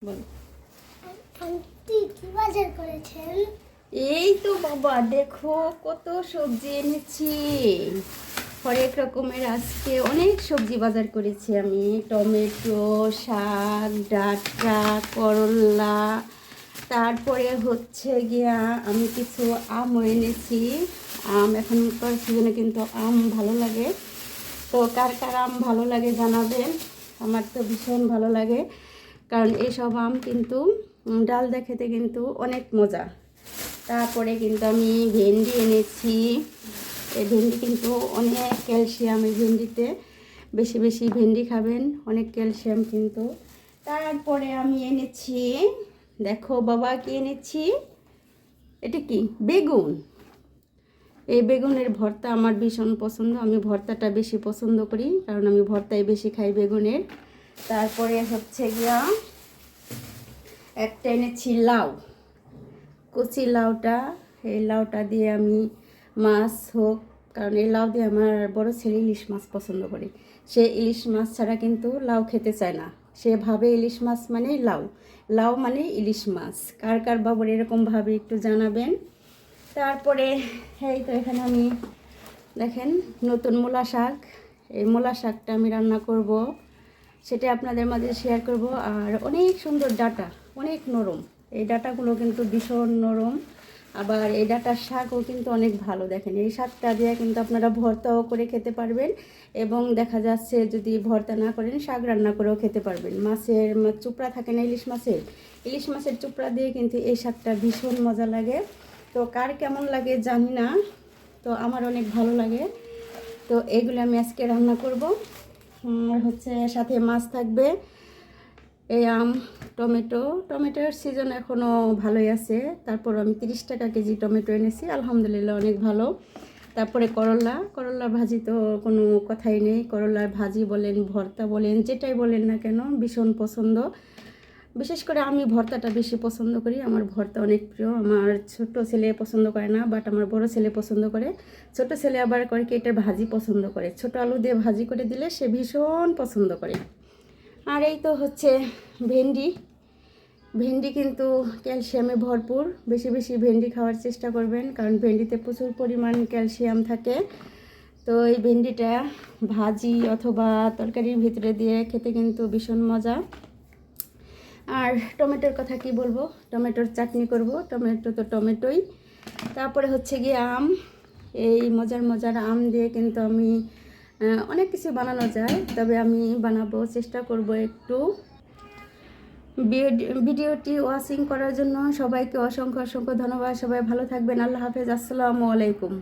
বলো। আন্টি কি বাজার করেছেন? এই তো বাবা দেখো কত সবজি এনেছি। হরেক রকমের আজকে অনেক সবজি বাজার করেছি আমি। টমেটো, শাক, ডাঁটা, করলা, তারপরে হচ্ছে গিয়া আমি কিছু আমও এনেছি। আম এখনকার সিজনে কিন্তু আম ভালো লাগে। তো কার কার আম ভালো লাগে জানাবেন। আমার তো ভীষণ ভালো লাগে, কারণ এইসব আম কিন্তু ডাল দিয়ে খেতে কিন্তু অনেক মজা। তারপরে কিন্তু আমি ভেন্ডি এনেছি। এই ভেন্ডি কিন্তু অনেক ক্যালসিয়াম, এই ভেন্ডিতে বেশি বেশি ভেন্ডি খাবেন, অনেক ক্যালসিয়াম কিন্তু। তারপরে আমি এনেছি, দেখো বাবা কি এনেছি, এটা কি বেগুন। এই বেগুনের ভর্তা আমার ভীষণ পছন্দ, আমি ভর্তাটা বেশি পছন্দ করি, কারণ আমি ভর্তাই বেশি খাই বেগুনের। তারপরে হচ্ছে গিয়া একটা এনেছি লাউ, কচি লাউটা। এই লাউটা দিয়ে আমি মাছ হোক, কারণ এই লাউ দিয়ে আমার বড় ছেলে ইলিশ মাছ পছন্দ করে। সে ইলিশ মাছ ছাড়া কিন্তু লাউ খেতে চায় না। সে ভাবে ইলিশ মাছ মানে লাউ, লাউ মানে ইলিশ মাছ। কার কার বাবুর এরকমভাবে একটু জানাবেন। তারপরে এই তো এখানে আমি দেখেন নতুন মূলা শাক, এই মূলা শাকটা আমি রান্না করব, সেটা আপনাদের মাঝে শেয়ার করব। আর অনেক সুন্দর ডাঁটা, অনেক নরম, এই ডাঁটাগুলো কিন্তু ভীষণ নরম। আবার এই ডাঁটার শাকও কিন্তু অনেক ভালো। দেখেন এই শাকটা দিয়ে কিন্তু আপনারা ভর্তাও করে খেতে পারবেন, এবং দেখা যাচ্ছে যদি ভর্তা না করেন শাক রান্না করেও খেতে পারবেন। মাছের চুপড়া থাকে না, ইলিশ মাছের চুপড়া দিয়ে কিন্তু এই শাকটা ভীষণ মজা লাগে। তো কার কেমন লাগে জানি না, তো আমার অনেক ভালো লাগে। তো এগুলো আমি আজকে রান্না করব। আর হচ্ছে সাথে মাছ থাকবে, এই আম, টমেটোর সিজন এখনও ভালোই আছে। তারপর আমি 30 টাকা কেজি টমেটো এনেছি, আলহামদুলিল্লাহ অনেক ভালো। তারপরে করলা ভাজি তো কোনো কথাই নেই। করলার ভাজি বলেন, ভর্তা বলেন, যেটাই বলেন না কেন ভীষণ পছন্দ। বিশেষ করে আমি ভর্তাটা বেশি পছন্দ করি, আমার ভর্তা অনেক প্রিয়। আমার ছোট ছেলে পছন্দ করে না, বাট আমার বড় ছেলে পছন্দ করে। ছোট ছেলে আবার করে কি এটার ভাজি পছন্দ করে, ছোট আলু দিয়ে ভাজি করে দিলে সে ভীষণ পছন্দ করে। আর এই তো হচ্ছে ভেন্ডি, ভেন্ডি কিন্তু ক্যালসিয়ামে ভরপুর। বেশি বেশি ভেন্ডি খাওয়ার চেষ্টা করবেন, কারণ ভেন্ডিতে প্রচুর পরিমাণ ক্যালসিয়াম থাকে। তো এই ভেন্ডিটা ভাজি অথবা তরকারির ভিতরে দিয়ে খেতে কিন্তু ভীষণ মজা। আর টমেটোর কথা কি বলবো, টমেটোর চাটনি করব, টমেটো তো টমেটোই। তারপরে হচ্ছে গিয়ে আম, এই মজার মজার আম দিয়ে কিন্তু আমি অনেক কিছু বানানো যায়, তবে আমি বানাবো, চেষ্টা করব একটু। ভিডিওটি ওয়াচিং করার জন্য সবাইকে অসংখ্য অসংখ্য ধন্যবাদ। সবাই ভালো থাকবেন, আল্লাহ হাফেজ, আসসালামু আলাইকুম।